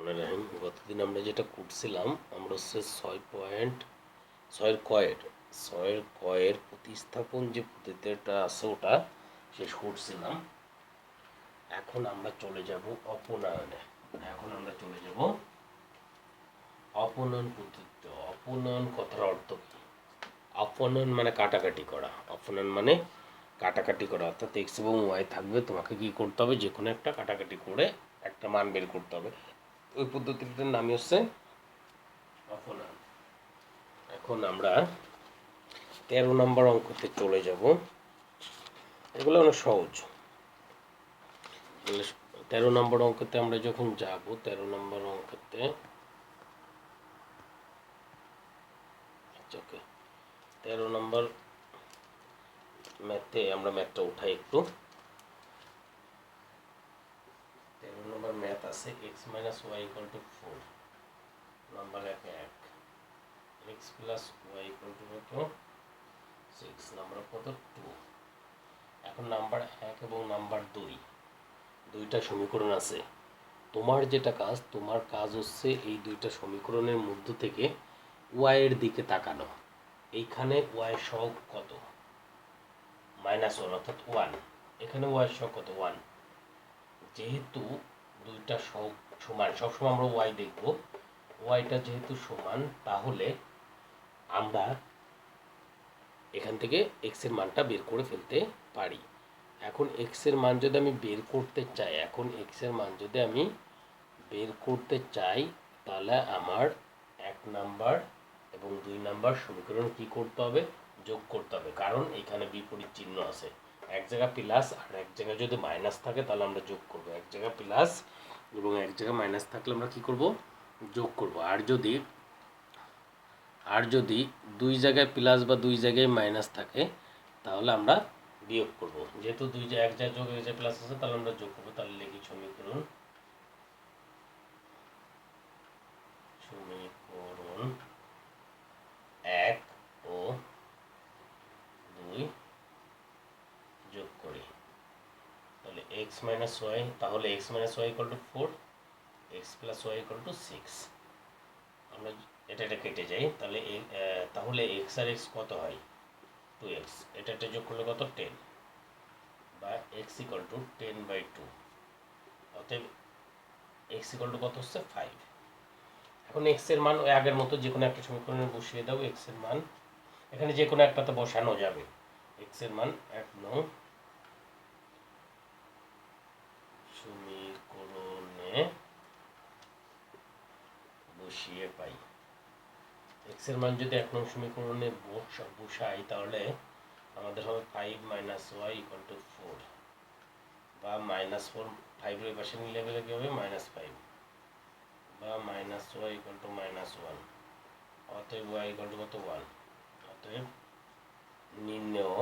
রহমানির রহিম। গতদিন আমরা যেটা করছিলাম, আমরা হচ্ছে 6.6 প্রতিস্থাপন যে পদ্ধতিটা আছে ওটা শেষ করছিলাম। এখন আমরা চলে যাব অপনয়নে। অপনয়ন পদ্ধতি। অপনয়ন কথার অর্থ কি? অপনয়ন মানে কাটাকাটি করা। অপনয়ন মানে কাটাকাটি করা, অর্থাৎ এক্স এবং ওয়াই থাকবে, তোমাকে কি করতে হবে, যে কোনো একটা কাটাকাটি করে একটা মান বের করতে হবে। ওই পদ্ধতিটার নামই হচ্ছে অপনয়ন। এখন আমরা 13 নম্বর অঙ্কতে চলে যাব। এগুলো অনেক সহজ। 13 নম্বর অঙ্কতে আমরা যখন যাব, 13 নম্বর অঙ্কতে ওকে 13 নম্বর ম্যাথে আমরা ম্যাথটা উঠাই একটু। 13 নম্বর ম্যাথ আছে x - y = 4, number 1 x + y = কত 6, নাম্বার কত 2। এখন নাম্বার 1 এবং নাম্বার 2 দুইটা সমীকরণ আছে। তোমার কাজ হচ্ছে এই দুইটা সমীকরণের মধ্য থেকে y এর দিকে তাকানো। এইখানে y সহগ কত, -1 অর্থাৎ 1। এখানে y সহগ কত 1। যেহেতু দুইটা সহগ সমান, সবসময় আমরা y দেখব, yটা যেহেতু সমান, তাহলে আমরা এখান থেকে x এর মানটা বের করে ফেলতে পারি। এখন x এর মান যদি আমি বের করতে চাই, তাহলে আমার 1 নাম্বার এবং 2 নাম্বার সমীকরণ কি করতে হবে, যোগ করতে হবে। কারণ এখানে বিপরীত চিহ্ন আছে। এক জায়গা প্লাস আর এক জায়গায় যদি মাইনাস থাকে তাহলে আমরা যোগ করব। এক জায়গা প্লাস এবং এক জায়গায় মাইনাস থাকলে আমরা কি করব, যোগ করব। আর যদি দুই জায়গায় প্লাস বা দুই জায়গায় মাইনাস থাকে তাহলে আমরা বিয়োগ করব। যেহেতু এক জায়গায় যোগ, এক জায়গায় প্লাস আছে, তাহলে আমরা যোগ করব। তাহলে লিখি সমীকরণ 1 ও 2 যোগ করি। তাহলে x - y, তাহলে x - y = 4, x + y = 6। আমরা এটা কেটে যাই। তাহলে x আর x কত হয় 2x। এটা যোগ করলে কত 10, বা x = 10/2। অতএব x = কত হচ্ছে 5। এখন x এর মান ওই আগের মতো যে কোনো একটা সমীকরণে বসিয়ে দাও। x এর মান এখানে যে কোনো একটাতে বসানো যাবে। x এর মান 1 নং সমীকরণে বসিয়ে পাই। x এর মান যদি 1 নং সমীকরণে বসাই, তাহলে আমাদের হবে 5 - y = 4, বা -4 5 এর পাশে নিলে কি হবে -5, বা -y = -1। অতএব y = কত 1। অতএব নির্ণেয়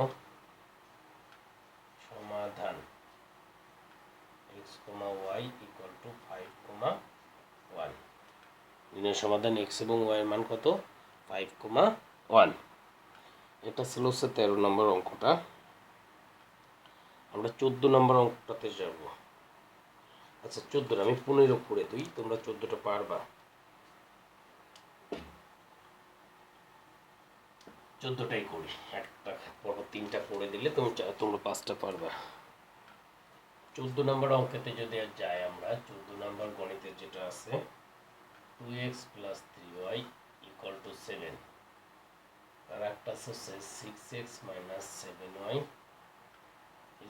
সমাধান x, y = 5, 1। নির্ণেয় সমাধান x এবং y এর মান কত 5, 1। এটা ছিল হচ্ছে 13 নম্বর অঙ্কটা। আমরা 14 নম্বর অঙ্কটাতে যাব। আচ্ছা 14 আমি 15 করে দিই, তোমরা 14টা পারবা। 14টাই করি, একটা পর 3টা করে দিলে তোমরা 5টা পারবা। 14 নম্বর অঙ্কেতে যদি যাই আমরা, 14 নম্বর গণিতের যেটা আছে 2x + 3y = 7, আর একটা আছে 6x - 7y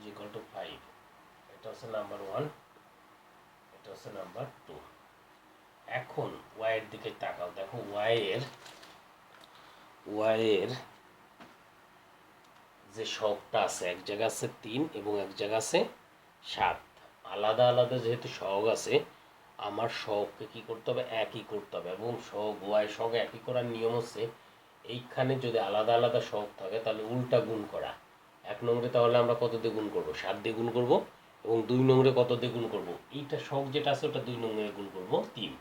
= 5। এটা হচ্ছে নাম্বার 1, এটা হচ্ছে নাম্বার 2। এখন y এর দিকে তাকাও। দেখো y এর যে সহগটা আছে, এক জায়গা আছে 3 এবং এক জায়গা আছে 7। আলাদা আলাদা যেহেতু সহগ আছে, আমার সহগকে কি করতে হবে, একই করতে হবে। এবং y সহগ একই করার নিয়ম হচ্ছে, এইখানে যদি আলাদা আলাদা সহগ থাকে তাহলে উল্টা গুণ করা। 1 নম্বরে তাহলে আমরা কত দিয়ে গুণ করব, 7 দিয়ে গুণ করব। এবং 2 নম্বরে কত দিয়ে গুণ করব, এইটা সহগ যেটা আছে ওটা 2 নম্বরে গুণ করব 3।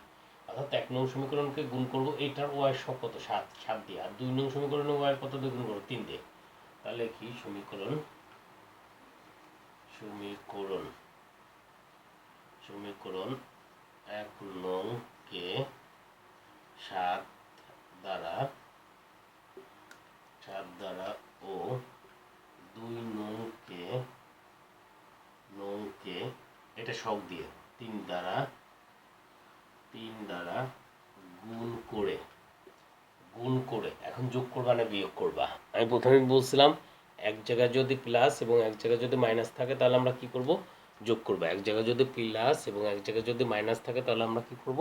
অর্থাৎ 1 নং সমীকরণকে গুণ করব এইটার y সহগ কত 7 দিয়ে, আর 2 নং সমীকরণে y কত দিয়ে গুণ করব 3 দিয়ে। তাহলে কি সমীকরণ 3 এক নংকে 7 দ্বারা ও 2 নংকে এটা সব দিয়ে 3 দ্বারা গুণ করে এখন যোগ করবা না বিয়োগ করবা। আমি প্রথমে বলছিলাম এক জায়গায় যদি প্লাস এবং এক জায়গায় যদি মাইনাস থাকে তাহলে আমরা কি করব, যোগ করব। এক জায়গায় যদি প্লাস এবং এক জায়গায় যদি মাইনাস থাকে তাহলে আমরা কি করব,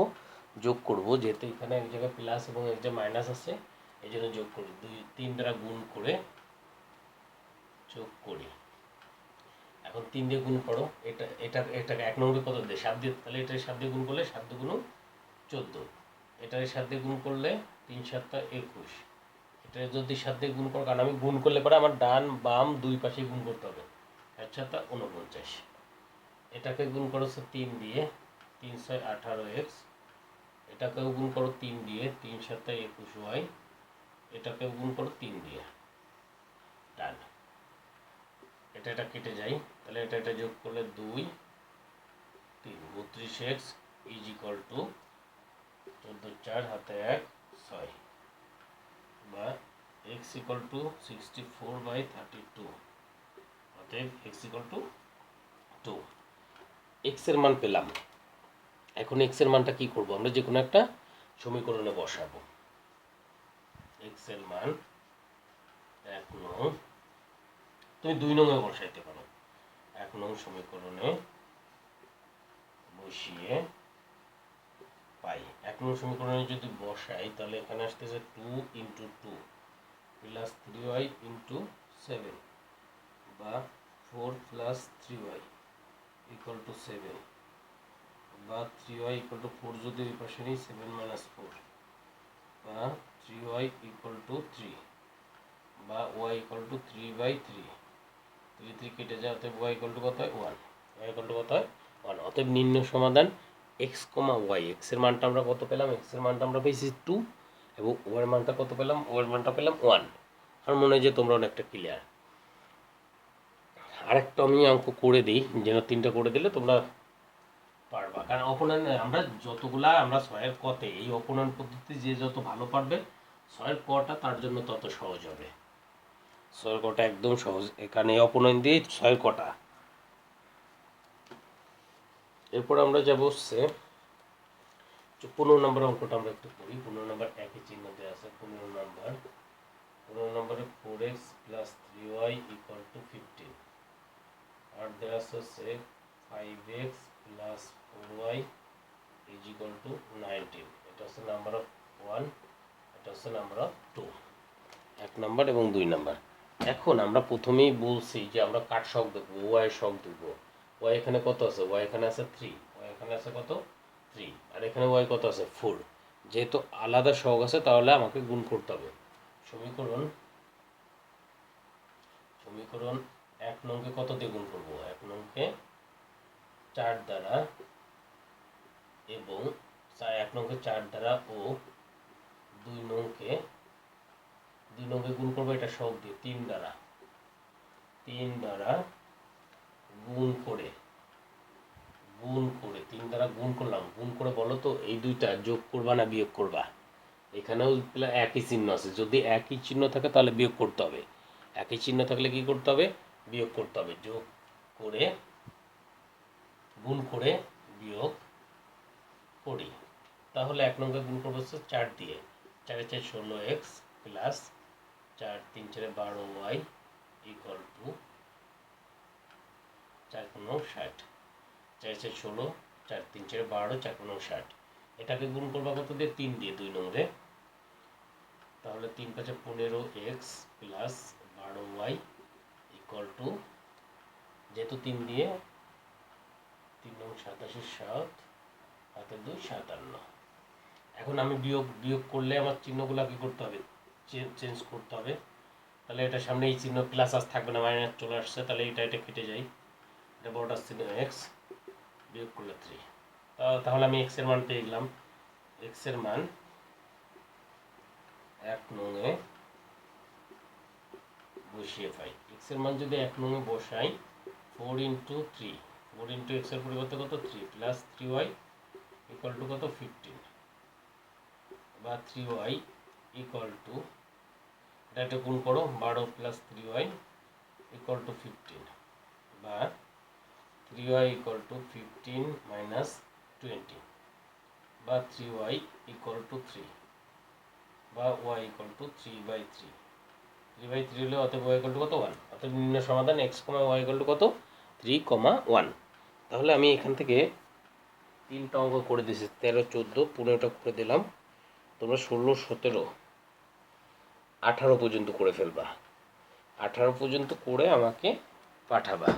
যোগ করব। যেহেতু এখানে এক জায়গায় প্লাস এবং এক জায়গায় মাইনাস আছে এই জন্য যোগ করি। 3 দ্বারা গুণ করে যোগ করি। এখন 3 দিয়ে গুণ করো, এটাকে 1 নম্বরে কত দিয়ে 7 দিয়ে, তাহলে এটা 7 দিয়ে গুণ করলে 7 দুগুণ 14, এটাকে 7 দিয়ে গুণ করলে 3 7 21, এটা যদি 7 দিয়ে গুণ করো, কারণ আমি গুণ করলে পরে আমার ডান বাম দুই পাশে গুণ করতে হবে, 7 7 49, এটাকে গুণ করো 3 দিয়ে, 3 6 18x, এটাকেও গুণ করো 3 দিয়ে, 3 7 21y, এটাকেও গুণ করো 3 দিয়ে, ডান। এটা কেটে যায়, তাহলে এটা যোগ করলে 2 3 32x ইজ ইকুয়াল টু 14 4 হাতে 1 6 বা x ইকুয়াল টু 64/32, অতএব x ইকুয়াল টু 2। x এর মান পেলাম। এখন x এর মানটা কি করব, আমরা যে কোনো একটা সমীকরণে বসাবো। x এর মান 1 নং, তুমি 2 নং এ বসাইতে পারো। 1 নং সমীকরণে বসিয়ে পাই। 1 নং সমীকরণে যদি বসাই তাহলে এখানে আসতেছে 2 × 2 প্লাস 3y × 7 বা 4 + 3y ইকুয়াল টু 7 বা 3y ইকুয়াল টু 4 যদি ওই পাশে নিই 7 - 4 বা 3y ইকুয়াল টু 3 বা y ইকুয়াল টু 3/3, 3 3 কেটে যায়, অতএব y ইকুয়াল টু কত হয় 1, y ইকুয়াল টু কত হয় 1। অতএব নির্ণয় সমাধান x, y। x এর মানটা আমরা কত পেলাম, x এর মানটা আমরা পেয়েছি 2 এবং y এর মানটা কত পেলাম, y এর মানটা পেলাম 1। আমার মনে হয় যে তোমরা অনেকটা ক্লিয়ার। আরেকটা আমি অঙ্ক করে দিই, যেন 3টা করে দিলে তোমরা পারবা, কারণ অপূর্ণাঙ্গ আমরা যতগুলা আমরা 6 এর কতে এই অপূর্ণাঙ্গ পদ্ধতি যে যত ভালো পারবে 6 এর কটা তার জন্য তত সহজ হবে। 6 এর কটা একদম সহজ, এখানে অপূর্ণাঙ্গ দিয়ে 6 এর কটা। এরপর আমরা যাব হচ্ছে 15 নম্বর অঙ্কটা আমরা একটু করি। 15 নম্বর একই চিহ্ন দেওয়া আছে। 15 নম্বরে 4x + 3y = 15, আর দেওয়া আছে 5x + 4y = 19। এটা হচ্ছে নাম্বার অফ 1, এটা হচ্ছে নাম্বার অফ 2, 1 নাম্বার এবং 2 নাম্বার। এখন আমরা প্রথমেই বলছি যে আমরা কাট শক দেখব, y শক দেখব। y এখানে কত আছে, y এখানে আছে 3, y এখানে আছে কত 3, আর এখানে y কত আছে 4। যেহেতু আলাদা শক আছে তাহলে আমাকে গুণ করতে হবে। সমীকরণ 1 নংকে কত দিয়ে গুণ করব, 1 নংকে 4 দ্বারা এবং 1 নংকে 4 দ্বারা ও 2 নংকে গুণ করবো এটা শক দিয়ে 3 দ্বারা গুণ করে 3 দ্বারা গুণ করলাম। গুণ করে বলো তো এই দুইটা যোগ করবা না বিয়োগ করবা। এখানেও একই চিহ্ন আছে, যদি একই চিহ্ন থাকে তাহলে বিয়োগ করতে হবে, একই চিহ্ন থাকলে কি করতে হবে, বিয়োগ করতে হবে। যোগ করে গুণ করে বিয়োগ করি, তাহলে 1 নংকে গুণ করবো হচ্ছে 4 দিয়ে, 4 4 16x plus 4 3 4 12y equal to 4 15 60, 4 4 16, 4 3 4 12, 4 15 60। এটাকে গুণ করবা কত দিয়ে, 3 দিয়ে 2 নম্বরে, তাহলে 3 5 15x plus 12y equal to, যেহেতু 3 দিয়ে 3 9 87 7 হাতে 2 57। এখন আমি বিয়োগ করলে আমার চিহ্নগুলো কি করতে হবে, চেঞ্জ করতে হবে। তাহলে এটা সামনে এই চিহ্ন প্লাস আস থাকবে না, মাইনাস চলে আসছে, তাহলে এটা কেটে যায়, এটা বড়টা ছিল x, বিয়োগ করলে 3। তাহলে আমি x এর মান পেয়ে গেলাম। x এর মান 1 নংয়ে বসিয়ে পাই। x এর মান যদি 1 নংয়ে বসাই 4 × 3, 4 × x এর পরিবর্তে কত 3 প্লাস 3y ইকুয়াল টু কত 15 বা 3y ইকুয়াল টু, এটা গুণ করো 12 প্লাস 3y ইকুয়াল টু 15 বা 3y ইকুয়াল টু 15 মাইনাস 20 বা 3y ইকুয়াল টু 3 বা y ইকুয়াল টু 3/3। 3/3 হলে অতএব y ইকুয়াল টু কত 1। অতএব নির্ণয় সমাধান x, y ইকুয়াল টু কত 3, 1। তাহলে আমি এখান থেকে 3টা অঙ্ক করে দিয়েছি, 13, 14, 15টা করে দিলাম। তোমরা 16, 17, 18 পর্যন্ত করে ফেলবা। 18 পর্যন্ত করে আমাকে পাঠাবা।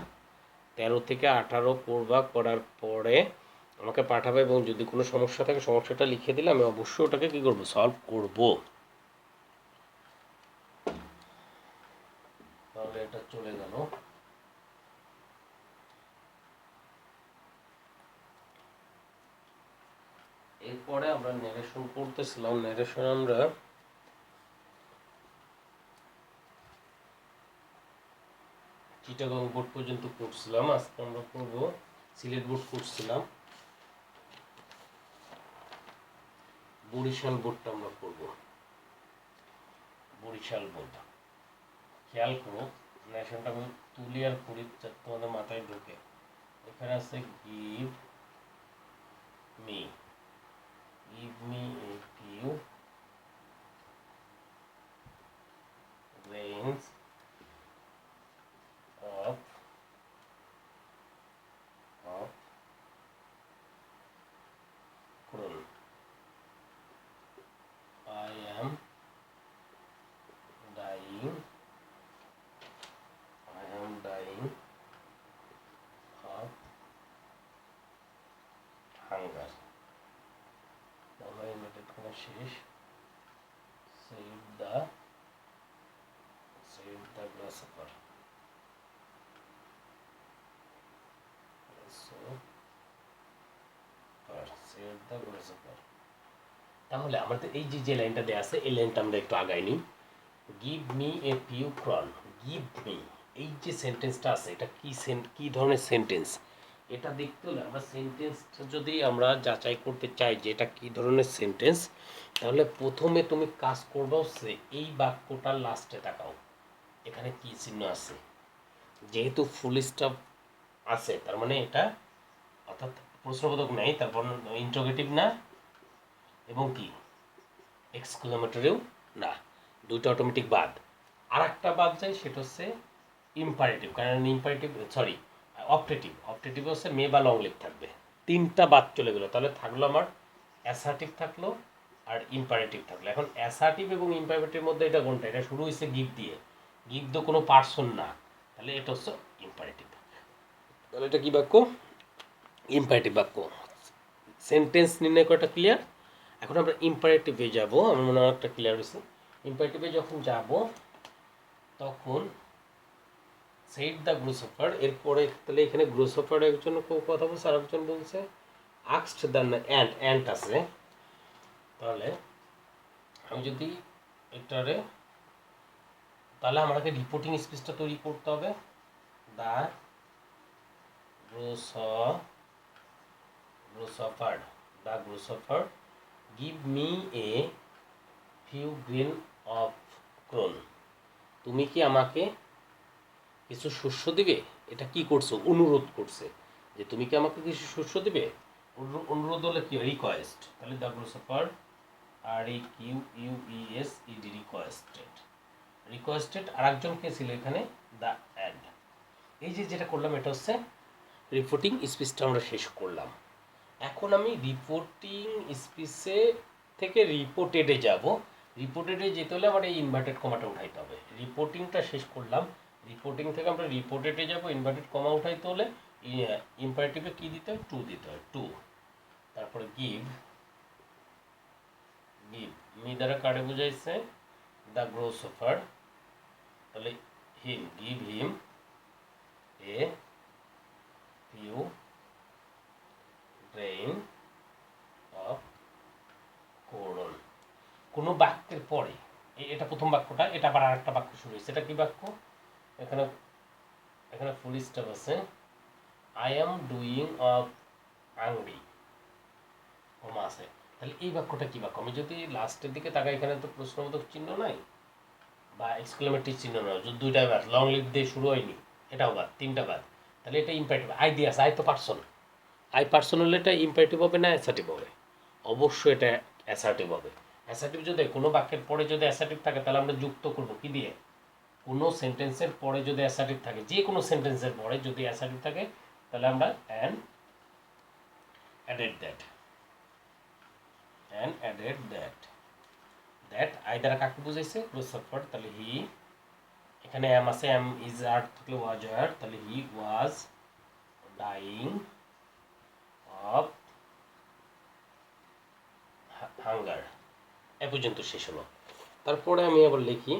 13 থেকে 18 করবা, করার পরে আমাকে পাঠাবে এবং যদি কোনো সমস্যা থাকে সমস্যাটা লিখে দিলে আমি অবশ্যই ওটাকে কী করবো, সলভ করব। তাহলে এটা চলে গেল। এরপরে আমরা ন্যারেশন করতেছিলাম। ন্যারেশন আমরা চিটাগং বোর্ড পর্যন্ত করছিলাম। আজকে আমরা করব সিলেট বোর্ড করছিলাম, বরিশাল বোর্ডটা আমরা করব। বরিশাল বোর্ড খেয়াল করো, ন্যারেশনটা আমি তুলি আর করি যাতে তোমাদের মাথায় ঢোকে। এখানে আছে give me a few grains of corn. I am dying of hunger. Bangla united কোন শেষ। Save the grasshopper. Save the grasshopper. তাহলে আমাদের এই যে লাইনটা দেওয়া আছে এই লাইনটা আমরা একটু আগাই নিই। Give me a few ক্রন। Give me, এই যে সেন্টেন্সটা আছে এটা কি ধরনের সেন্টেন্স, এটা দেখতে হলে আমরা সেন্টেন্সটা যদি আমরা যাচাই করতে চাই যে এটা কি ধরনের সেন্টেন্স, তাহলে প্রথমে তুমি কাজ করবা হচ্ছে এই বাক্যটার লাস্টে তাকাও এখানে কি চিহ্ন আছে। যেহেতু ফুল স্টপ আছে তার মানে এটা অর্থাৎ প্রশ্নবোধক নেই, তারপর ইন্টারোগেটিভ না এবং কি এক্সক্লেমেটরিও না, দুইটা অটোমেটিক বাদ। আর একটা বাদ যায় সেটা হচ্ছে ইম্পারেটিভ, কারণ ইম্পারেটিভ অপটেটিভ হচ্ছে মে বা লং লিভ থাকবে। 3টা বাদ চলে গেলো, তাহলে থাকলো আমার অ্যাসার্টিভ থাকলো আর ইম্পারেটিভ থাকলো। এখন অ্যাসার্টিভ এবং ইম্পারেটিভের মধ্যে এটা কোনটা, এটা শুরু হয়েছে গিভ দিয়ে, গিভ তো কোনো পার্সন না, তাহলে এটা হচ্ছে ইম্পারেটিভ। তাহলে এটা কি বাক্য, ইম্পারেটিভ বাক্য। সেন্টেন্স নির্ণয় করাটা ক্লিয়ার। এখন আমরা ইম্পারেটিভে যাব, আমার মনে হয় একটা ক্লিয়ার হয়েছে। ইম্পারেটিভে যখন যাব তখন সেড দ্য গ্রোসফার, এরপরে তাহলে এখানে গ্রোসফার একজন কথা বলছে আর একজন বলছে আক্সড দ্য অ্যান্ট আছে। তাহলে আমি যদি এটারে, তাহলে আমাকে রিপোর্টিং স্পিচটা তৈরি করতে হবে। The grasshopper give me a few grain of corn. তুমি কি আমাকে কিছু শস্য দিবে, এটা কি করছো, অনুরোধ করছে যে তুমি কি আমাকে কিছু শস্য দিবে। অনুরোধ হলে কি রিকোয়েস্ট, তাহলে দ্য গ্রোসফার REQUESED রিকোয়েস্টেড। আর একজন কে ছিল এখানে, দ্য অ্যান্ড। এই যে যেটা করলাম এটা হচ্ছে রিপোর্টিং স্পিচটা আমরা শেষ করলাম। এখন আমি রিপোর্টিং স্পিচে থেকে রিপোর্টেডে যাব। রিপোর্টেডে যেতে হলে আমার এই ইনভার্টেড কমাটা উঠাইতে হবে। রিপোর্টিংটা শেষ করলাম, রিপোর্টিং থেকে আমরা রিপোর্টেডে যাব। ইনভার্টেড কমা উঠাইতে হলে ইম্পারেটিভে কী দিতে হয়, টু দিতে হয়, টু। তারপরে গিভ মি দ্বারা কারে বোঝাইছে, দ্য গ্রোসফার, তাহলে give him a few grain of corn. কোনো বাক্যের পরে, এটা প্রথম বাক্যটা, এটা আবার আরেকটা বাক্য শুরু হয়েছে। এটা কি বাক্য, এখানে ফুল স্টপ আছে। I am doing of hungry, comma আছে। তাহলে এই বাক্যটা কি বাক্য? আমি যদি লাস্টের দিকে তাকাই, এখানে তো প্রশ্নবোধক চিহ্ন নাই বা এক্সক্লেমেটরি চিহ্ন নয়, যদি দুইটাই বাদ, লং লিভ দিয়ে শুরু হয়নি, এটাও বাদ, তিনটা বাদ, তাহলে এটা ইম্পারেটিভ। আই দিয়ে আছে, আই তো পার্সন, আই পার্সন হলে এটা ইম্পারেটিভ হবে না অ্যাসার্টিভ হবে? অবশ্যই এটা অ্যাসার্টিভ হবে। অ্যাসার্টিভ যদি কোনো বাক্যের পরে যদি অ্যাসার্টিভ থাকে তাহলে আমরা যুক্ত করব কি দিয়ে? কোনো সেন্টেন্সের পরে যদি অ্যাসার্টিভ থাকে, যে কোনো সেন্টেন্সের পরে যদি অ্যাসার্টিভ থাকে তাহলে আমরা added that দ্যাট আই দ্বারা কাকে বুঝাইছে? ক্লোসাফার। তাহলে হি, এখানে এম আছে, এম ইজ আর থাকলে ওয়াজ আর, তাহলে he was dying of hunger. এ পর্যন্ত শেষ হলো। তারপরে আমি আবার লিখি,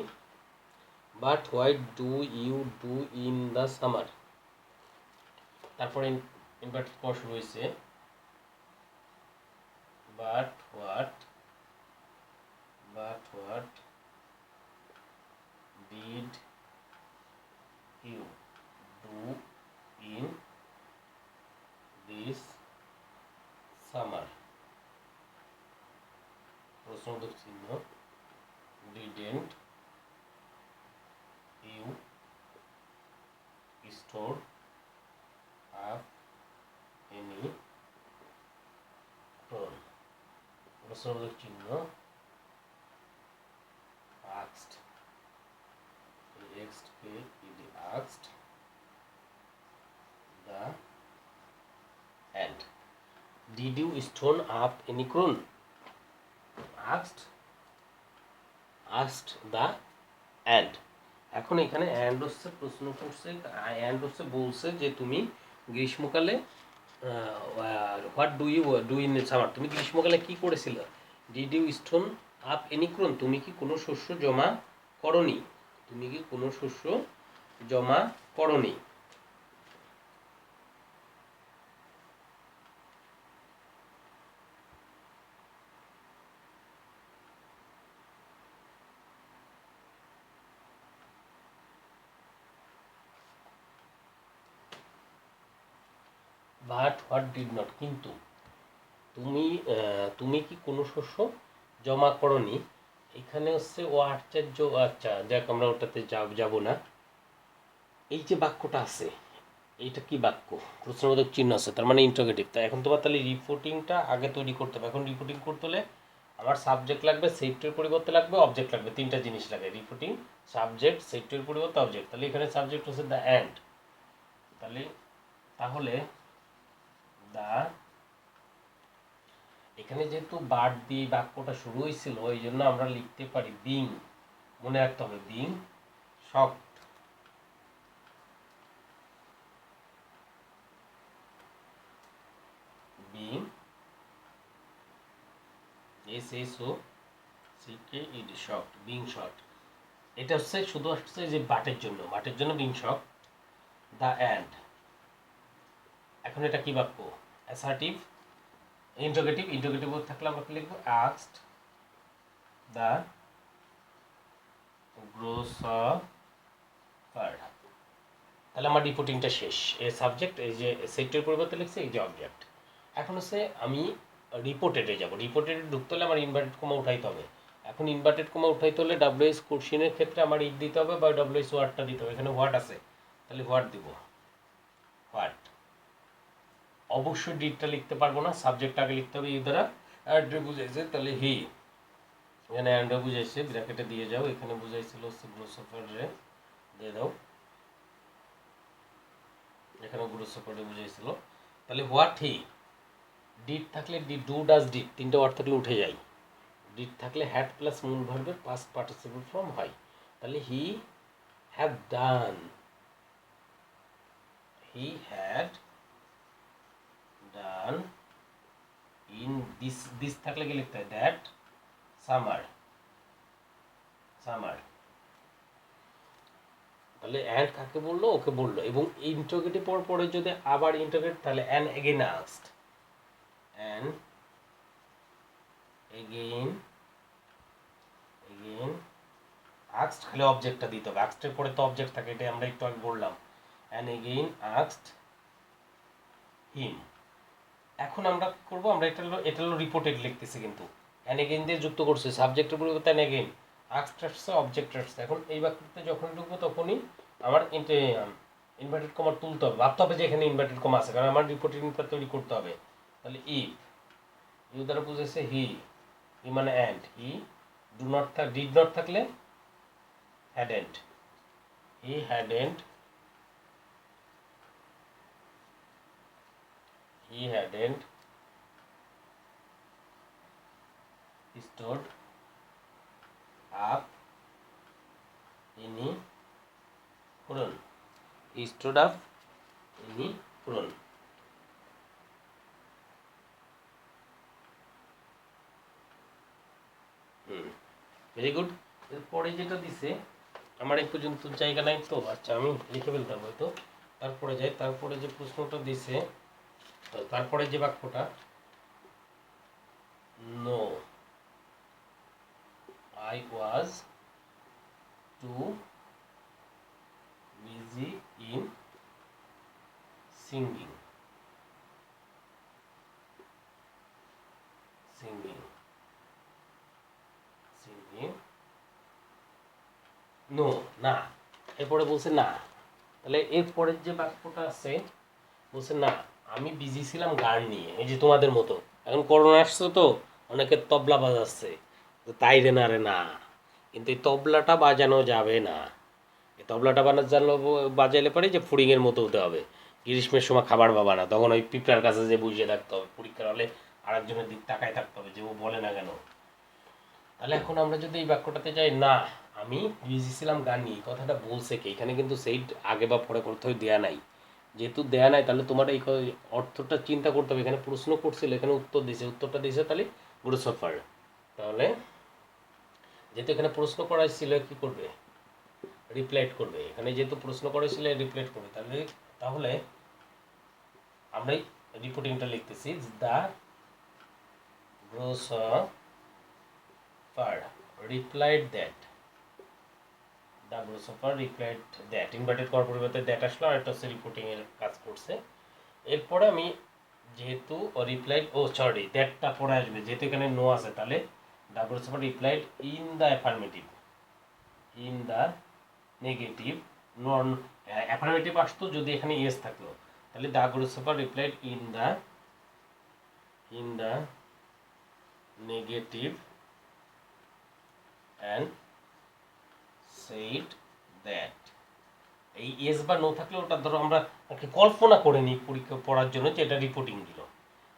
but what do you do in the summer. তারপরে ইনভার্টেড কমা শুরু হয়েছে, but what did you do in this summer? প্রশ্নবোধক চিহ্ন, didn't you store up any corn? প্রশ্নবোধক চিহ্ন, asked, asked the ant. Did you stone up any crown? asked the ant. এখন এখানে and হচ্ছে প্রশ্ন করছে, অ্যান্ড হচ্ছে বলছে যে তুমি গ্রীষ্মকালে what do you do in summer, তুমি গ্রীষ্মকালে কি করেছিলে? Did you store up any corn, তুমি কি কোনো শস্য জমা করনি? তুমি কি কোনো শস্য জমা করনি? বাট হোয়াট ডিড নট, কিন্তু তুমি কি কোনো শস্য জমা করনি? এখানে হচ্ছে ও আশ্চর্য, আচ্ছা দেখ আমরা ওটাতে যাব না। এই যে বাক্যটা আছে এইটা কি বাক্য? প্রশ্নবোধক চিহ্ন আছে, তার মানে ইন্টারোগেটিভ। তাই এখন তোমার তাহলে রিপোর্টিংটা আগে তৈরি করতে হবে। এখন রিপোর্টিং করতে হলে আমার সাবজেক্ট লাগবে, সেক্টরের পরিবর্তে লাগবে অবজেক্ট লাগবে, তিনটা জিনিস লাগে। রিপোর্টিং, সাবজেক্ট, সেক্টরের পরিবর্তে অবজেক্ট। তাহলে এখানে সাবজেক্ট হচ্ছে দ্য অ্যান্ড, তাহলে দ্য, এখানে যেহেতু বার্ড দিয়ে বাক্যটা শুরু হয়েছিল ওই জন্য আমরা লিখতে পারি বিং, মনে রাখতে হবে being shocked, being SHOCKED, shocked, being shocked. এটা হচ্ছে শুধু হচ্ছে যে বাটের জন্য বিং শকড। দ্য অ্যান্ড, এখন এটা কি বাক্য? অ্যাসার্টিভ, ইন্টারোগেটিভ থাকলে আমরা কি লিখবো? Asked the grasshopper. তাহলে আমার রিপোর্টিংটা শেষ। এই সাবজেক্ট, এই যে সেক্টরের পরিবর্তে লিখছে, এই যে অবজেক্ট। এখন হচ্ছে আমি রিপোর্টেডে যাব। রিপোর্টেডে ঢুকতে হলে আমার ইনভার্টেড কমা উঠাইতে হবে। এখন ইনভার্টেড কমা উঠাইতে হলে WH কোশ্চেনের ক্ষেত্রে আমার ইট দিতে হবে বা WH ওয়ার্ডটা দিতে হবে। এখানে হোয়াট আছে, তাহলে হোয়াট দিব, হোয়াট। অবশ্যই ডিটটা লিখতে পারবো না, সাবজেক্ট আগে লিখতে হবে। এই দ্বারা অ্যান্ড্রে বুঝাইছে, তাহলে হি, এখানে অ্যান্ড্রে বুঝাইছে, ব্র্যাকেটে দিয়ে যাও। এখানে বুঝাইছিল গ্রোসাফারে দিয়ে দাও, এখানে গ্রোসাফারে বুঝাইছিল। তাহলে হোয়াট হি, ডিড থাকলে ডু ডাজ ডিড, তিনটা ওয়ার্ড থাকলে উঠে যায়। ডিড থাকলে হ্যাড প্লাস মূল ভার্বের পাস্ট পার্টিসিপল ফর্ম হয়। তাহলে he have done, he had done in this থাকলে কি লিখতে হয়? That summer. তাহলে অ্যান্ড কাকে বললো? ওকে বললো। এবং ইন্টারোগেটিভ পরে যদি আবার ইন্টারোগেট, তাহলে an again asked, an again asked, খালি অবজেক্টটা দিতে হবে। আস্কডের পরে তো অবজেক্ট থাকে, এটা আমরা একটু আগে বললাম। অ্যান এগেইন আস্কড হিম, এখন আমরা কি করবো, আমরা এটা হলো রিপোর্টেড লিখতেছি, কিন্তু অ্যান্ড এগেইন দিয়ে যুক্ত করছে, সাবজেক্টের পরিবর্তে অ্যান্ড এগেইন, আস্কড আসছে, অবজেক্ট আসছে। এখন এই বাক্যতে যখন ঢুকবো তখনই আমার ইনভার্টেড কমা তুলতে হবে, ভাবতে হবে যে এখানে ইনভার্টেড কমা আছে, কারণ আমার রিপোর্টেড ইনভার্ট তৈরি করতে হবে। তাহলে ইফ ইউ দ্বারা বুঝেছে হি, হি মানে অ্যান্ড, হি ডিড নট থাকলে hadn't, he hadn't, he hadn't stood up any purun, he stood up any purun। Very good. এরপরে যেটা দিছে, আমার এই পর্যন্ত জায়গা নাই তো, আচ্ছা আমি লিখে ফেলতাম হয়তো, তারপরে যাই। তারপরে যে প্রশ্নটা দিছে, তারপরে যে বাক্যটা, no I was too busy in singing, singing, singing, no না, এরপরে বলছে না। তাহলে এরপরের যে বাক্যটা আছে, বলছে না আমি বিজি ছিলাম গান নিয়ে, এই যে তোমাদের মতো। এখন করোনা আসছে তো, অনেকে তবলা বাজাচ্ছে, তাই রে না রে না, কিন্তু এই তবলাটা বাজানো যাবে না। এই তবলাটা বাজাইলে পরে যে ফুডিংয়ের মতো হতে হবে, গ্রীষ্মের সময় খাবার পাবা না, তখন ওই পিঁপড়ার কাছে যে বুঝিয়ে থাকতে হবে, পরীক্ষার হলে আরেকজনের দিক তাকায় থাকতে হবে যে ও বলে না কেন। তাহলে এখন আমরা যদি এই বাক্যটাতে যাই, না আমি বিজি ছিলাম গান নিয়ে, কথাটা বলছে কি, এখানে কিন্তু সেই আগে বা পরে কোথাও দেয়া নাই। যেহেতু দেয়া নাই, তাহলে তোমার এই অর্থটা চিন্তা করতে হবে। এখানে প্রশ্ন করছিল, এখানে উত্তর দিছে, উত্তরটা দিছে তাহলে গুরু সফার। তাহলে যেহেতু এখানে প্রশ্ন করা ছিল, কি করবে, রিপ্লাইট করবে। এখানে যেহেতু প্রশ্ন করা ছিল রিপ্লাইট করবে, তাহলে তাহলে আমরা রিপোর্টিংটা লিখতেছি, the grasshopper replied that, the grasshopper replied that, inverted করার পরিবর্তে দ্যাট আসলো, আর এটা হচ্ছে রিপোর্টিংয়ের কাজ করছে। এরপরে আমি যেহেতু রিপ্লাইড, সরি দ্যাটটা পরে আসবে, যেহেতু এখানে নো আছে, তাহলে the grasshopper replied in the affirmative, in the negative, non affirmative আসতো যদি এখানে ইয়েস থাকলো, তাহলে the grasshopper replied in the negative and said that. এই ইয়েস বা নো থাকলে ওটা ধরো আমরা কল্পনা করে নিই পরীক্ষা পড়ার জন্য যে এটা রিপোর্টিং দিল,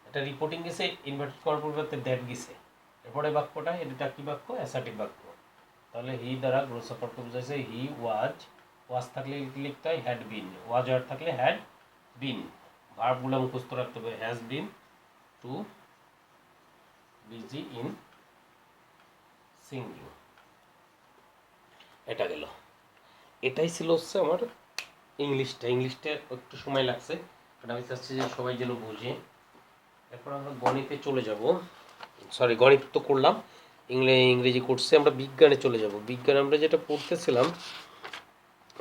এটা রিপোর্টিং গেছে, ইনভার্টেড করার পরিবর্তে দ্যাট গেছে। এরপরে বাক্যটা, এটা কি বাক্য, অ্যাসার্টিভ বাক্য। তাহলে হি দ্বারা গ্রোসফারকে বোঝাইছে হি ওয়াজ থাকলে লিখতে হয় হ্যাড বিন, ওয়াজ আর থাকলে হ্যাড বিন, ভার্বগুলো মুখস্থ রাখতে হবে, has been to busy in singing. এটা গেল, এটাই ছিল হচ্ছে আমার ইংলিশটা একটু সময় লাগছে, কারণ আমি চাচ্ছি যে সবাই যেন বুঝে। এরপর আমরা গণিতে চলে যাব, সরি গণিত তো করলাম, ইংরেজি করছে, আমরা বিজ্ঞানে চলে যাব। বিজ্ঞানে আমরা যেটা পড়তেছিলাম,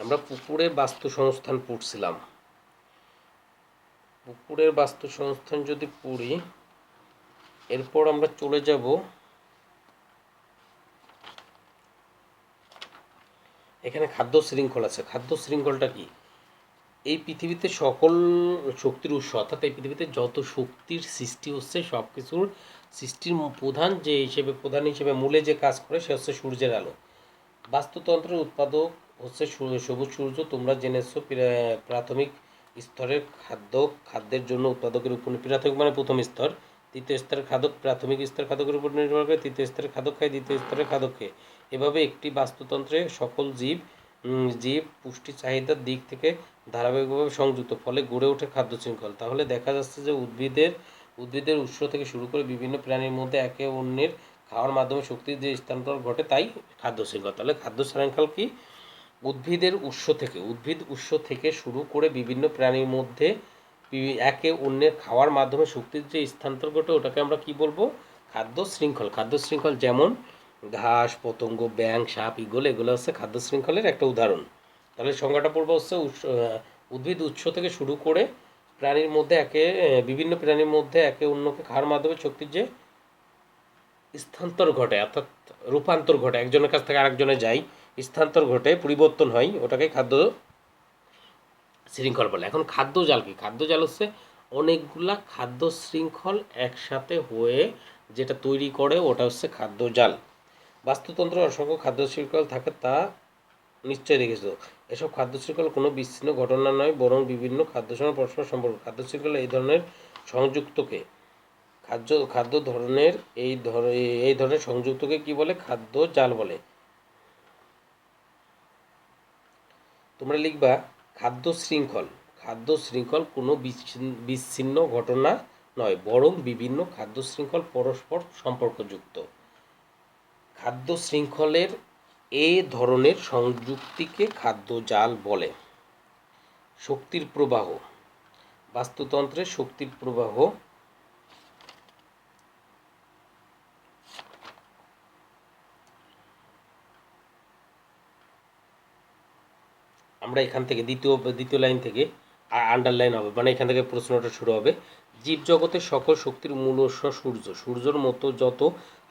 আমরা পুকুরের বাস্তু সংস্থান পড়ছিলাম। পুকুরের বাস্তু সংস্থান যদি পড়ি, এরপর আমরা চলে যাব এখানে খাদ্য শৃঙ্খল আছে। খাদ্য শৃঙ্খলটা কি, এই পৃথিবীতে সকল শক্তির উৎস, অর্থাৎ এই পৃথিবীতে যত শক্তির সৃষ্টি হচ্ছে সব কিছুর সৃষ্টির প্রধান হিসেবে মূলে যে কাজ করে সে হচ্ছে সূর্যের আলো। বাস্তুতন্ত্রের উৎপাদক হচ্ছে সবুজ সূর্য। তোমরা জেনেছো প্রাথমিক স্তরের খাদ্যের জন্য উৎপাদকের উপর, প্রাথমিক মানে প্রথম স্তর, তৃতীয় স্তরের খাদক প্রাথমিক স্তরের খাদকের উপর নির্ভর করে, তৃতীয় স্তরের খাদক খায় দ্বিতীয় স্তরের খাদক খেয়ে। এভাবে একটি বাস্তুতন্ত্রে সকল জীব পুষ্টি চাহিদার দিক থেকে ধারাবাহিকভাবে সংযুক্ত, ফলে গড়ে ওঠে খাদ্য শৃঙ্খল। তাহলে দেখা যাচ্ছে যে উদ্ভিদের উৎস থেকে শুরু করে বিভিন্ন প্রাণীর মধ্যে একে অন্যের খাওয়ার মাধ্যমে শক্তির যে স্থানান্তর ঘটে, তাই খাদ্য শৃঙ্খল। তাহলে খাদ্য শৃঙ্খল কি, উদ্ভিদ উৎস থেকে শুরু করে বিভিন্ন প্রাণীর মধ্যে একে অন্যের খাওয়ার মাধ্যমে শক্তির যে স্থানান্তর ঘটে, ওটাকে আমরা কি বলবো, খাদ্য শৃঙ্খল। খাদ্য শৃঙ্খল যেমন ঘাস, পতঙ্গ, ব্যাঙ, সাপ, এগুলো হচ্ছে খাদ্য শৃঙ্খলের একটা উদাহরণ। তাহলে সংজ্ঞাটা পড়বো হচ্ছে উদ্ভিদ উৎস থেকে শুরু করে প্রাণীর মধ্যে বিভিন্ন প্রাণীর মধ্যে একে অন্যকে খাওয়ার মাধ্যমে শক্তির যে স্থানান্তর ঘটে, অর্থাৎ রূপান্তর ঘটে, একজনের কাছ থেকে আরেকজনে যায়, স্থানান্তর ঘটে, পরিবর্তন হয়, ওটাকে খাদ্য শৃঙ্খল বলে। এখন খাদ্য জাল কি? খাদ্য জাল হচ্ছে অনেকগুলা খাদ্য শৃঙ্খল একসাথে হয়ে যেটা তৈরি করে, ওটা হচ্ছে খাদ্য জাল। বাস্তুতন্ত্রে অসংখ্য খাদ্য শৃঙ্খল থাকে, তা নিশ্চয়ই দেখেছো। এসব খাদ্য শৃঙ্খল কোনো বিচ্ছিন্ন ঘটনা নয়, বরং বিভিন্ন খাদ্য সঙ্গে পরস্পর সম্পর্ক। খাদ্য শৃঙ্খল এই ধরনের সংযুক্তকে খাদ্য ধরনের এই ধরনের সংযুক্তকে কি বলে? খাদ্য জাল বলে। তোমরা লিখবা খাদ্য শৃঙ্খল। খাদ্য শৃঙ্খল কোনো বিচ্ছিন্ন ঘটনা নয়, বরং বিভিন্ন খাদ্য শৃঙ্খল পরস্পর সম্পর্কযুক্ত। খাদ্য শৃঙ্খলের এ ধরনের সংযুক্তিকে খাদ্য জাল বলে। শক্তির প্রবাহ। বাস্তুতন্ত্রে শক্তির প্রবাহ আমরা এখান থেকে দ্বিতীয় লাইন থেকে আন্ডারলাইন হবে, মানে এখান থেকে প্রশ্নটা শুরু হবে। জীবজগতের সকল শক্তির মূল উৎস সূর্য। সূর্যের মতো যত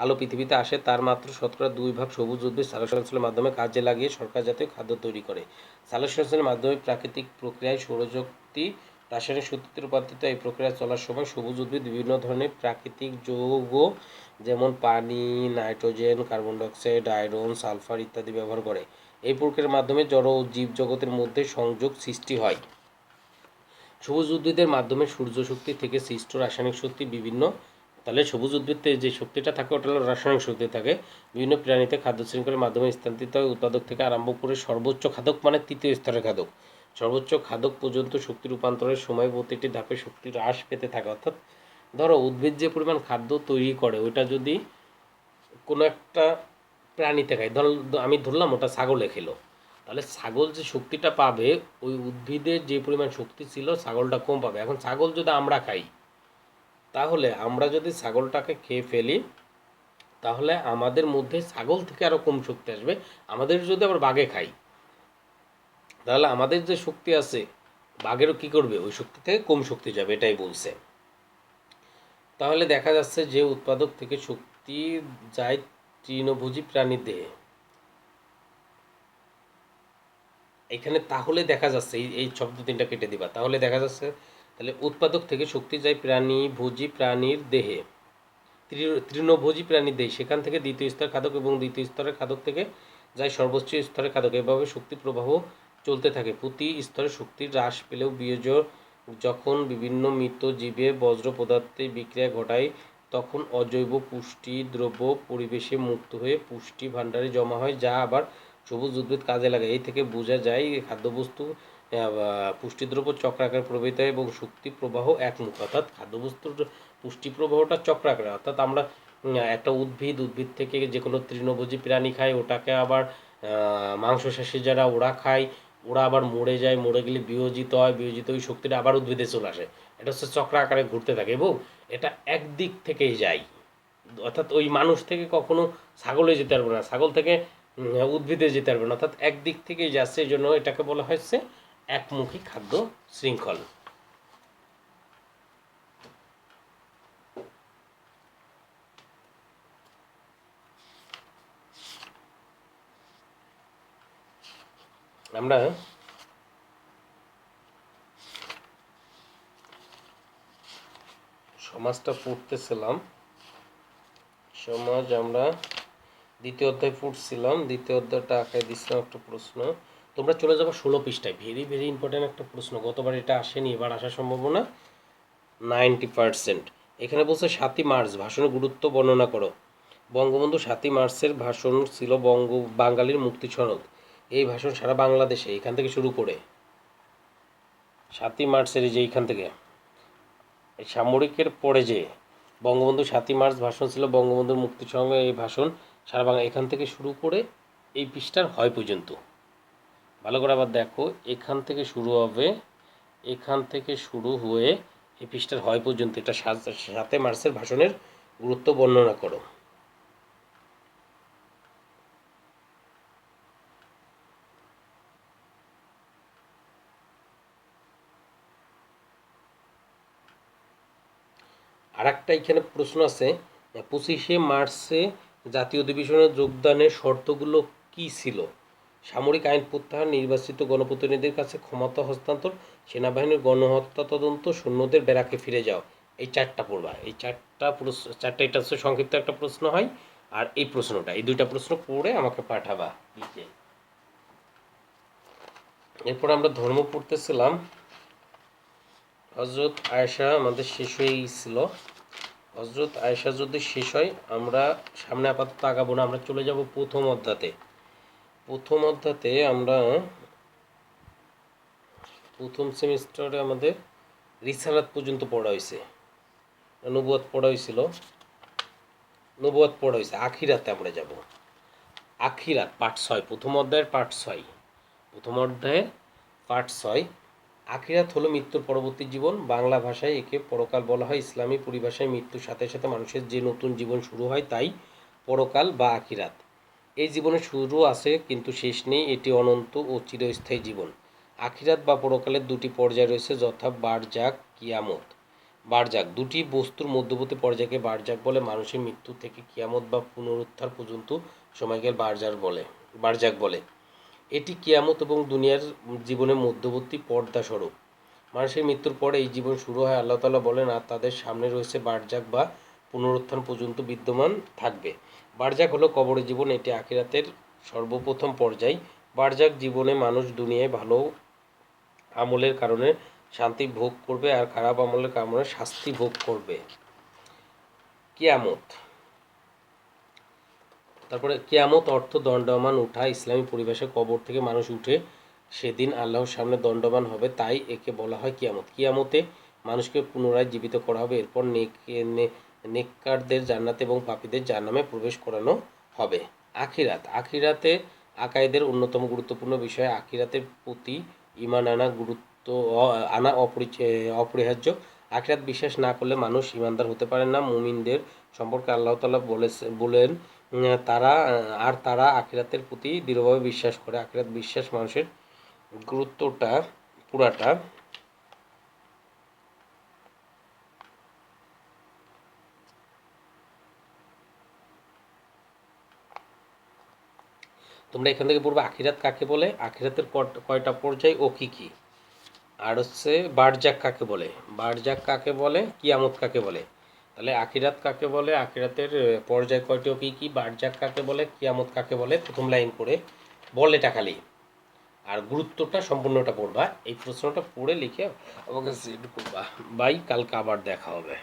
আলো পৃথিবীতে আসে তার মাত্র শতকরা 2 ভাগ সবুজ উদ্ভিদ সালোকসংশ্লেষণের মাধ্যমে কাজে লাগিয়ে সরকার জাতীয় খাদ্য তৈরি করে। সালোকসংশ্লেষণের মাধ্যমে প্রাকৃতিক প্রক্রিয়ায় সৌরশক্তি রাসায়নিক শক্তিতে রূপান্তরিত। এই প্রক্রিয়া চলার সময় সবুজ উদ্ভিদ বিভিন্ন ধরনের প্রাকৃতিক যৌগ যেমন পানি, nitrogen, carbon dioxide, iron, sulphur ইত্যাদি ব্যবহার করে। এই প্রক্রিয়ার মাধ্যমে জড় ও জীবজগতের মধ্যে সংযোগ সৃষ্টি হয়। সবুজ উদ্ভিদের মাধ্যমে সূর্য শক্তি থেকে সৃষ্ট রাসায়নিক শক্তি বিভিন্ন, তাহলে সবুজ উদ্ভিদে যে শক্তিটা থাকে ওটা হলো রাসায়নিক শক্তি থাকে, বিভিন্ন প্রাণীতে খাদ্য শৃঙ্খলের মাধ্যমে স্থানান্তরিত হয়। উৎপাদক থেকে আরম্ভ করে সর্বোচ্চ খাদক, মানে তৃতীয় স্তরের খাদক, সর্বোচ্চ খাদক পর্যন্ত শক্তি রূপান্তরের সময় প্রতিটি ধাপে শক্তি হ্রাস পেতে থাকে। অর্থাৎ ধরো উদ্ভিদ যে পরিমাণ খাদ্য তৈরি করে ওইটা যদি কোনো একটা প্রাণীতে খায়, আমি ধরলাম ওটা ছাগলে খেলো, তাহলে ছাগল যে শক্তিটা পাবে ওই উদ্ভিদের যে পরিমাণ শক্তি ছিল ছাগলটা কম পাবে। এখন ছাগল যদি আমরা খাই, তাহলে আমরা যদি ছাগলটাকে খেয়ে ফেলি তাহলে আমাদের মধ্যে ছাগল থেকে আরও কম শক্তি আসবে। আমাদের যদি আবার বাঘে খাই তাহলে আমাদের যে শক্তি আছে বাঘেরও কী করবে? ওই শক্তি থেকে কম শক্তি যাবে, এটাই বলছে। তাহলে দেখা যাচ্ছে যে উৎপাদক থেকে শক্তি যায় তৃণভোজী প্রাণীর দেহে। এখানে তাহলে দেখা যাচ্ছে এই শব্দ তিনটা কেটে দিবা, তাহলে দেখা যাচ্ছে তাহলে উৎপাদক থেকে শক্তি যায় প্রাণীভোজী প্রাণীর দেহে, তৃণভোজী প্রাণীর দেহে, সেখান থেকে দ্বিতীয় স্তরের খাদক এবং দ্বিতীয় স্তরের খাদক থেকে যায় সর্বোচ্চ স্তরের খাদক। এভাবে শক্তি প্রবাহ চলতে থাকে। প্রতি স্তরে শক্তির হ্রাস পেলেও বিয়োজক যখন বিভিন্ন মৃত জীবে বজ্র পদার্থে বিক্রিয়া ঘটায় তখন অজৈব পুষ্টি দ্রব্য পরিবেশে মুক্ত হয়ে পুষ্টি ভাণ্ডারে জমা হয়, যা আবার সবুজ উদ্ভিদ কাজে লাগে। এই থেকে বোঝা যায় খাদ্যবস্তু পুষ্টিদ্রব্য চক্রাকারে প্রবাহিত হয় এবং শক্তি প্রবাহ একমুখ, অর্থাৎ খাদ্যবস্তুর পুষ্টি প্রবাহটা চক্রাকারে। অর্থাৎ আমরা একটা উদ্ভিদ থেকে যে কোনো তৃণভোজী প্রাণী খায়, ওটাকে আবার মাংসাশী যারা ওরা খায়, ওরা আবার মরে যায়, মরে গেলে বিয়োজিত হয়, বিয়োজিত ওই শক্তিটা আবার উদ্ভিদে চলে আসে। এটা হচ্ছে চক্র আকারে ঘুরতে থাকে এবং এটা একদিক থেকেই যায়, অর্থাৎ ওই মানুষ থেকে কখনো ছাগলে যেতে পারবে না, ছাগল থেকে উদ্ভিদে যেতে পারবে না, অর্থাৎ একদিক থেকেই যাচ্ছে। এই জন্য এটাকে বলা হচ্ছে একমুখী খাদ্য শৃঙ্খল। আমরা সমাজটা পড়তেছিলাম, সমাজ আমরা দ্বিতীয় অধ্যায় পড়ছিলাম, দ্বিতীয় অধ্যায়টা আঁকায় দিচ্ছিলাম একটা প্রশ্ন। তোমরা চলে যাবো 16 পৃষ্ঠায়, ভেরি ভেরি ইম্পর্ট্যান্ট একটা প্রশ্ন, গতবার এটা আসেনি, এবার আসার সম্ভাবনা 90%। এখানে বলছে 7ই মার্চ ভাষণের গুরুত্ব বর্ণনা করো। বঙ্গবন্ধু 7ই মার্চের ভাষণ ছিল বাঙালির মুক্তি সনদ। এই ভাষণ সারা বাংলাদেশে এখান থেকে শুরু করে 7ই মার্চের যে এইখান থেকে সামরিকের পরে যে বঙ্গবন্ধু 7ই মার্চ ভাষণ ছিল বঙ্গবন্ধুর মুক্তি সনদ, এই ভাষণ সারা বাংলা এখান থেকে শুরু করে এই পৃষ্ঠার হয় পর্যন্ত। ভালো করে আবার দেখো, এখান থেকে শুরু হবে, এখান থেকে শুরু হয়ে এই পৃষ্ঠার হয় পর্যন্ত। এটা 7 মার্চের ভাষণের গুরুত্ব বর্ণনা করো। আর একটা এখানে প্রশ্ন আছে, 25শে মার্চে জাতীয় অধিবেশনে যোগদানের শর্তগুলো কি ছিল? সামরিক আইন প্রত্যাহার, নির্বাচিত গণপ্রতিনিধির কাছে ক্ষমতা হস্তান্তর, সেনাবাহিনীর গণহত্যা তদন্ত, সৈন্যদের ব্যারাকে ফিরে যাও। এই চারটা পড়বা, এই চারটা এটা হচ্ছে সংক্ষিপ্ত একটা প্রশ্ন হয়। আর এই প্রশ্নটা, এই দুইটা প্রশ্ন পড়ে আমাকে পাঠাবা লিখে। এরপর আমরা ধর্ম পড়তেছিলাম। হজরত আয়েশা আমাদের শেষ হয়ে গিয়েছিল। হজরত আয়েশা যদি শেষ হয়, আমরা সামনে আপাতত আগাবো না, আমরা চলে যাব প্রথম অধ্যাতে। প্রথম অধ্যাতে আমরা প্রথম সেমিস্টারে আমাদের রিসালাত পর্যন্ত পড়া হয়েছে, নবুয়াত পড়া হয়েছিল, নবুয়াত পড়া হয়েছে। আখিরাতে আমরা যাব। আখিরাত পার্ট 6, প্রথম অধ্যায়ের পার্ট 6, প্রথম অধ্যায়ের পার্ট 6। আখিরাত হলো মৃত্যুর পরবর্তী জীবন। বাংলা ভাষায় একে পরকাল বলা হয়। ইসলামী পরিভাষায় মৃত্যুর সাথে সাথে মানুষের যে নতুন জীবন শুরু হয় তাই পরকাল বা আখিরাত। এই জীবনের শুরু আছে কিন্তু শেষ নেই, এটি অনন্ত ও চিরস্থায়ী জীবন। আখিরাত বা পরকালের দুটি পর্যায় রয়েছে, যথা বারজাক, কিয়ামত। বারজাক, দুটি বস্তুর মধ্যবর্তী পর্যায়কে বারজাক বলে। মানুষের মৃত্যু থেকে কিয়ামত বা পুনরুত্থান পর্যন্ত সময়কে বারজাক বলে। এটি কিয়ামত এবং দুনিয়ার জীবনের মধ্যবর্তী পর্দা স্বরূপ। মানুষের মৃত্যুর পরে এই জীবন শুরু হয়, আল্লাহ তাআলা বলেন, আর তাদের সামনে রয়েছে বারজাক বা পুনরুত্থান পর্যন্ত বিদ্যমান থাকবে। বারজাক হলো কবরের জীবন, এটি আখিরাতের সর্বপ্রথম পর্যায়। বারজাক জীবনে মানুষ দুনিয়ায় ভালো আমলের কারণে শান্তি ভোগ করবে আর খারাপ আমলের কারণে শাস্তি ভোগ করবে। কিয়ামত, তারপরে কিয়ামত অর্থ দণ্ডায়মান ওঠা। ইসলামী পরিবেশে কবর থেকে মানুষ উঠে সেদিন আল্লাহর সামনে দণ্ডায়মান হবে, তাই একে বলা হয় কিয়ামত। কিয়ামতে মানুষকে পুনরায় জীবিত করা হবে, এরপর নেককারদের জান্নাতে এবং পাপীদের জাহান্নামে প্রবেশ করানো হবে। আখিরাত, আখিরাতে আকায়েদের অন্যতম গুরুত্বপূর্ণ বিষয়। আখিরাতের প্রতি ঈমান আনা অপরিহার্য। আখিরাত বিশ্বাস না করলে মানুষ ঈমানদার হতে পারে না। মুমিনদের সম্পর্কে আল্লাহ তাআলা বলেন, তারা আখিরাতের প্রতি দৃঢ়ভাবে বিশ্বাস করে। আখিরাত বিশ্বাস মানুষের গুরুত্বটা পুরাটা তোমরা এখান থেকে পড়বে। আখিরাত কাকে বলে, আখিরাতের কয়টা পর্যায় ও কি কি, আর হচ্ছে বারজাক কাকে বলে, বারজাক কাকে বলে, কিয়ামত কাকে বলে। তাহলে আখিরাত কাকে বলে, আখিরাতের পর্যায় কয়টি ও কি কি, বারজাক কাকে বলে, কিয়ামত কাকে বলে, প্রথম লাইন করে বলেটা খালি, আর গুরুত্বটা সম্পূর্ণটা পড়বা। এই প্রশ্নটা পড়ে লিখে আমাকে সেন্ড করবা। বাই, কালকে আবার দেখা হবে।